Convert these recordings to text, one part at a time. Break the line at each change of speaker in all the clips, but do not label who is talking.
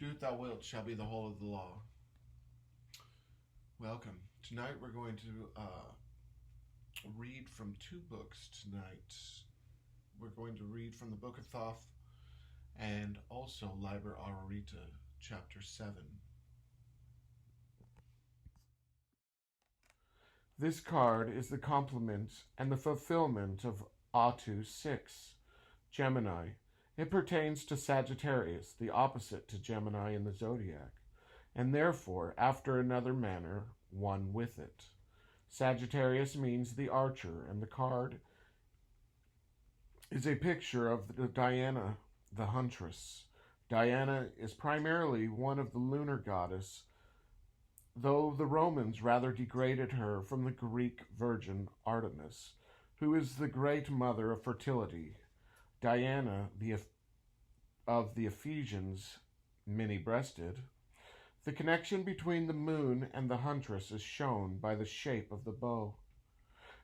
Do what thou wilt shall be the whole of the law. Welcome. Tonight we're going to read from two books tonight. We're going to read from the Book of Thoth and also Liber ARARITA Chapter VII. This card is the complement and the fulfillment of ATU XIV, Gemini. It pertains to Sagittarius, the opposite to Gemini in the zodiac, and therefore, after another manner, one with it. Sagittarius means the archer, and the card is a picture of Diana, the huntress. Diana is primarily one of the lunar goddess, though the Romans rather degraded her from the Greek virgin Artemis, who is the great mother of fertility. Diana, of the Ephesians, many-breasted. The connection between the moon and the huntress is shown by the shape of the bow,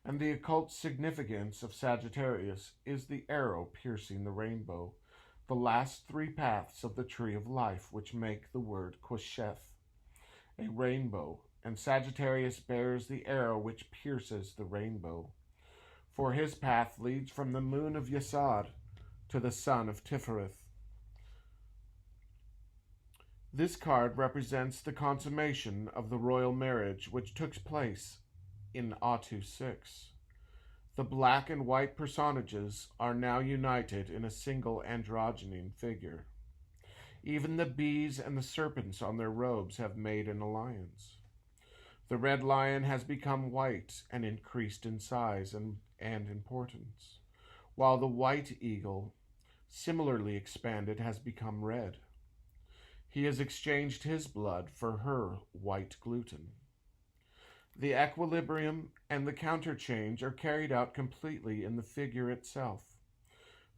and the occult significance of Sagittarius is the arrow piercing the rainbow, the last three paths of the tree of life which make the word Quasheth, a rainbow, and Sagittarius bears the arrow which pierces the rainbow, for his path leads from the moon of Yesod to the sun of Tifereth. This card represents the consummation of the royal marriage which took place in ATU XI. The black and white personages are now united in a single androgynine figure. Even the bees and the serpents on their robes have made an alliance. The red lion has become white and increased in size and importance, while the white eagle, similarly expanded, has become red. He has exchanged his blood for her white gluten. The equilibrium and the counterchange are carried out completely in the figure itself.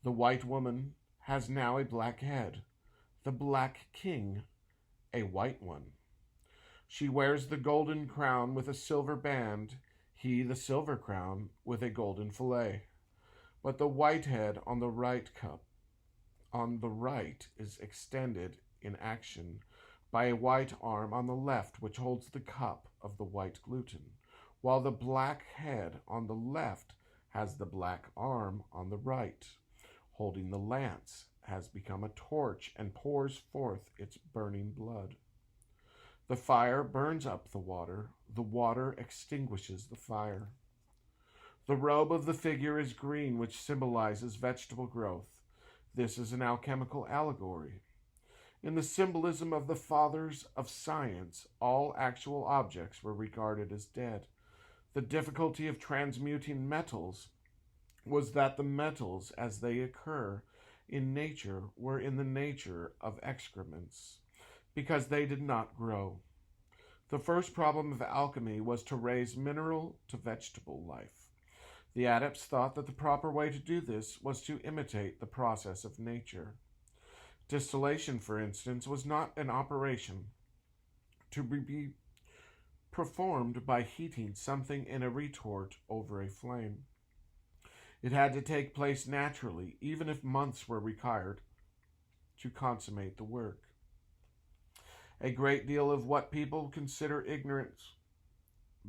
The white woman has now a black head, the black king a white one. She wears the golden crown with a silver band, he the silver crown with a golden fillet. But the white head on the right is extended in action by a white arm on the left which holds the cup of the white gluten, while the black head on the left has the black arm on the right, holding the lance, has become a torch and pours forth its burning blood. The fire burns up the water extinguishes the fire. The robe of the figure is green, which symbolizes vegetable growth. This is an alchemical allegory. In the symbolism of the fathers of science, all actual objects were regarded as dead. The difficulty of transmuting metals was that the metals, as they occur in nature, were in the nature of excrements, because they did not grow. The first problem of alchemy was to raise mineral to vegetable life. The adepts thought that the proper way to do this was to imitate the process of nature. Distillation, for instance, was not an operation to be performed by heating something in a retort over a flame. It had to take place naturally, even if months were required to consummate the work. A great deal of what people consider ignorance,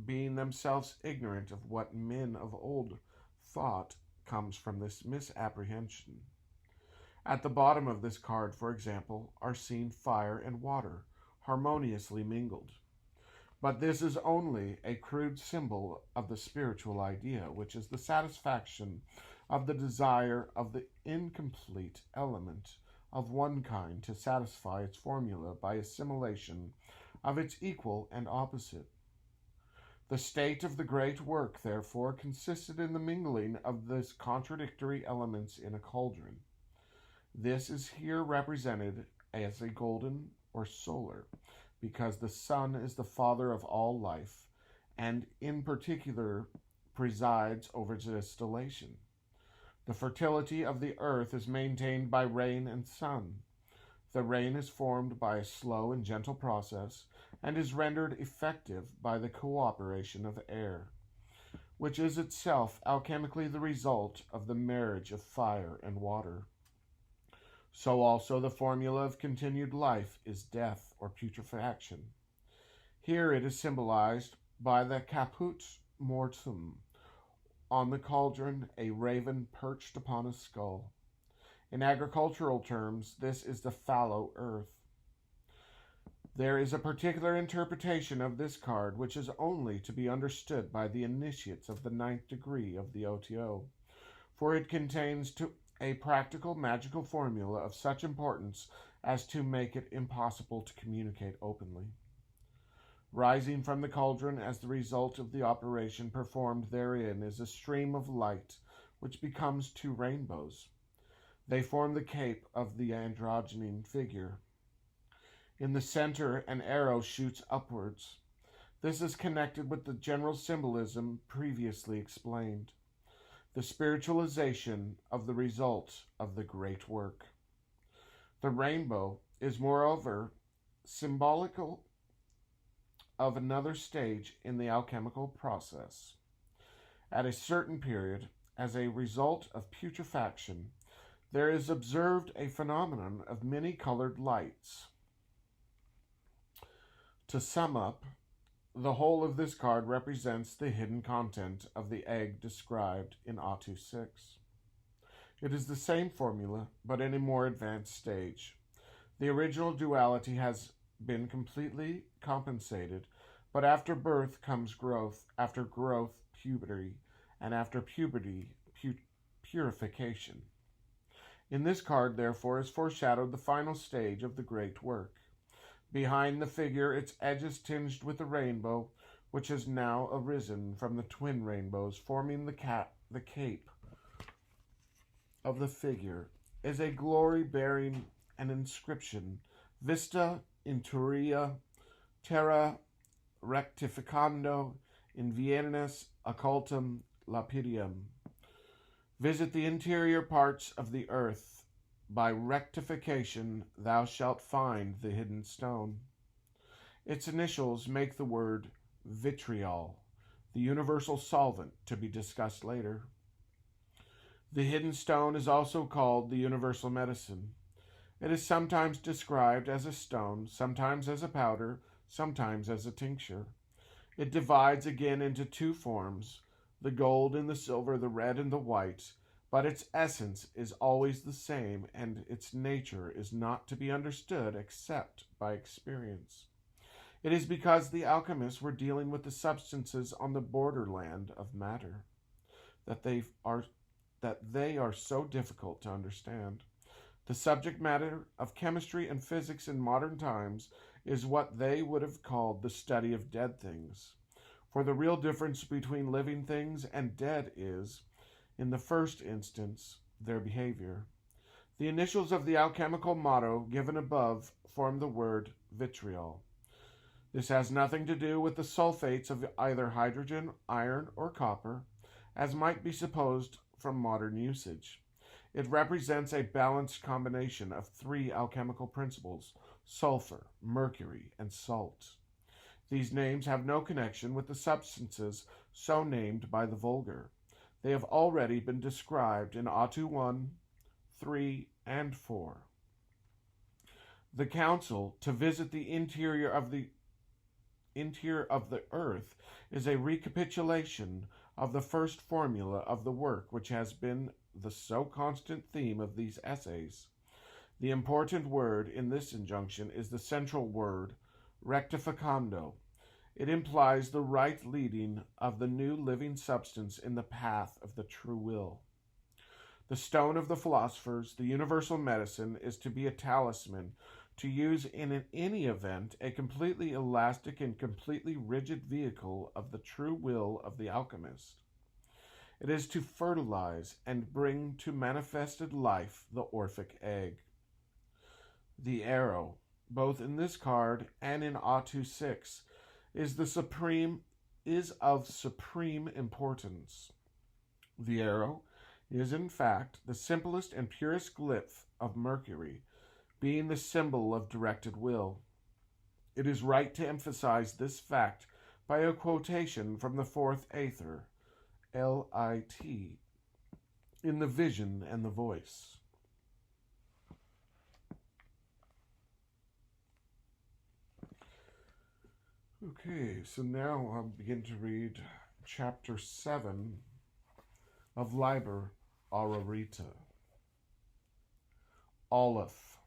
being themselves ignorant of what men of old thought, comes from this misapprehension. At the bottom of this card, for example, are seen fire and water, harmoniously mingled. But this is only a crude symbol of the spiritual idea, which is the satisfaction of the desire of the incomplete element of one kind to satisfy its formula by assimilation of its equal and opposite. The state of the great work, therefore, consisted in the mingling of these contradictory elements in a cauldron. This is here represented as a golden or solar, because the sun is the father of all life, and in particular presides over distillation. The fertility of the earth is maintained by rain and sun. The rain is formed by a slow and gentle process, and is rendered effective by the cooperation of air, which is itself alchemically the result of the marriage of fire and water. So also the formula of continued life is death or putrefaction. Here it is symbolized by the caput mortuum, on the cauldron, a raven perched upon a skull. In agricultural terms, this is the fallow earth. There is a particular interpretation of this card which is only to be understood by the initiates of the 9th degree of the OTO, for it contains a practical magical formula of such importance as to make it impossible to communicate openly. Rising from the cauldron as the result of the operation performed therein is a stream of light which becomes 2 rainbows. They form the cape of the androgyne figure. In the center, an arrow shoots upwards. This is connected with the general symbolism previously explained, the spiritualization of the result of the great work. The rainbow is moreover symbolical of another stage in the alchemical process. At a certain period, as a result of putrefaction, there is observed a phenomenon of many-colored lights. To sum up, the whole of this card represents the hidden content of the egg described in ATU VI. It is the same formula, but in a more advanced stage. The original duality has been completely compensated, but after birth comes growth, after growth, puberty, and after puberty, purification. In this card, therefore, is foreshadowed the final stage of the great work. Behind the figure, its edges tinged with the rainbow, which has now arisen from the twin rainbows forming the cape of the figure, is a glory bearing an inscription, Vista Inturia Terra Rectificando Inviernes Occultum Lapidem. Visit the interior parts of the earth. By rectification thou shalt find the hidden stone. Its initials make the word vitriol, the universal solvent to be discussed later. The hidden stone is also called the universal medicine. It is sometimes described as a stone, sometimes as a powder, sometimes as a tincture. It divides again into 2 forms, the gold and the silver, the red and the white, but its essence is always the same, and its nature is not to be understood except by experience. It is because the alchemists were dealing with the substances on the borderland of matter that they are so difficult to understand. The subject matter of chemistry and physics in modern times is what they would have called the study of dead things. For the real difference between living things and dead is, in the first instance, their behavior. The initials of the alchemical motto given above form the word vitriol. This has nothing to do with the sulfates of either hydrogen, iron, or copper, as might be supposed from modern usage. It represents a balanced combination of 3 alchemical principles, sulfur, mercury, and salt. These names have no connection with the substances so named by the vulgar. They have already been described in ATU I, III, and IV. The counsel to visit the interior of the earth is a recapitulation of the first formula of the work, which has been the so constant theme of these essays. The important word in this injunction is the central word, rectificando. It implies the right leading of the new living substance in the path of the true will. The stone of the philosophers, the universal medicine, is to be a talisman, to use in any event a completely elastic and completely rigid vehicle of the true will of the alchemist. It is to fertilize and bring to manifested life the Orphic egg. The arrow, both in this card and in ATU VI, is of supreme importance. The arrow is in fact the simplest and purest glyph of Mercury, being the symbol of directed will. It is right to emphasize this fact by a quotation from the 4th Aether, Lit, in the Vision and the Voice. Okay, so now I'll begin to read Chapter 7 of Liber ARARITA. Aleph.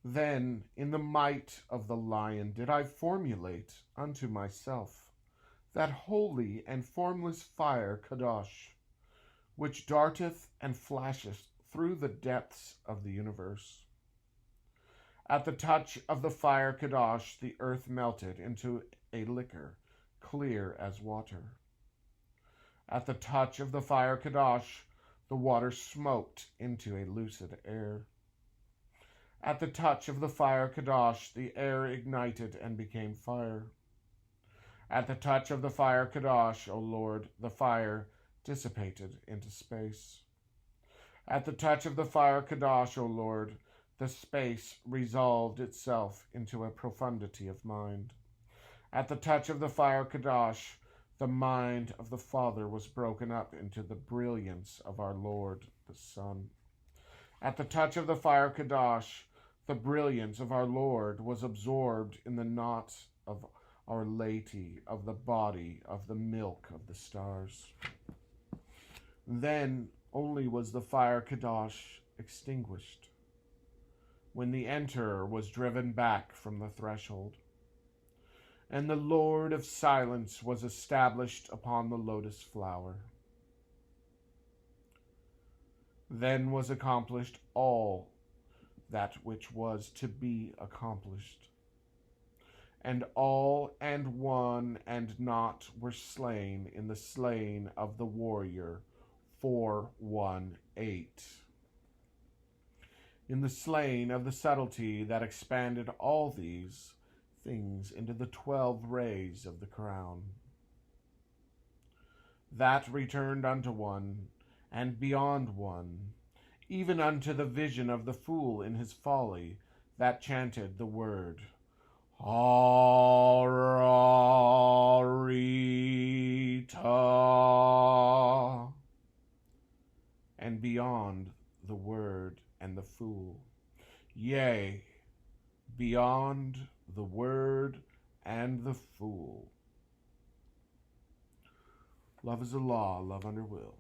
Then, in the might of the lion, did I formulate unto myself that holy and formless fire, Kadosh, which darteth and flasheth through the depths of the universe. At the touch of the fire Kadosh, the earth melted into a liquor, clear as water. At the touch of the fire Kadosh, the water smoked into a lucid air. At the touch of the fire Kadosh, the air ignited and became fire. At the touch of the fire Kadosh, O Lord, the fire dissipated into space. At the touch of the fire Kadosh, O Lord, the space resolved itself into a profundity of mind. At the touch of the fire Kadosh, the mind of the Father was broken up into the brilliance of our Lord, the Son. At the touch of the fire Kadosh, the brilliance of our Lord was absorbed in the knot of our laity, of the body, of the milk of the stars. Then only was the fire Kadosh extinguished, when the enterer was driven back from the threshold, and the Lord of silence was established upon the lotus flower. Then was accomplished all that which was to be accomplished, and all and one and naught were slain in the slaying of the warrior 418. In the slaying of the subtlety that expanded all these things into the 12 rays of the crown. That returned unto one, and beyond one, even unto the vision of the fool in his folly, that chanted the word, ARARITA, and beyond the word and the fool, yea, beyond the word and the fool. Love is a law, love under will.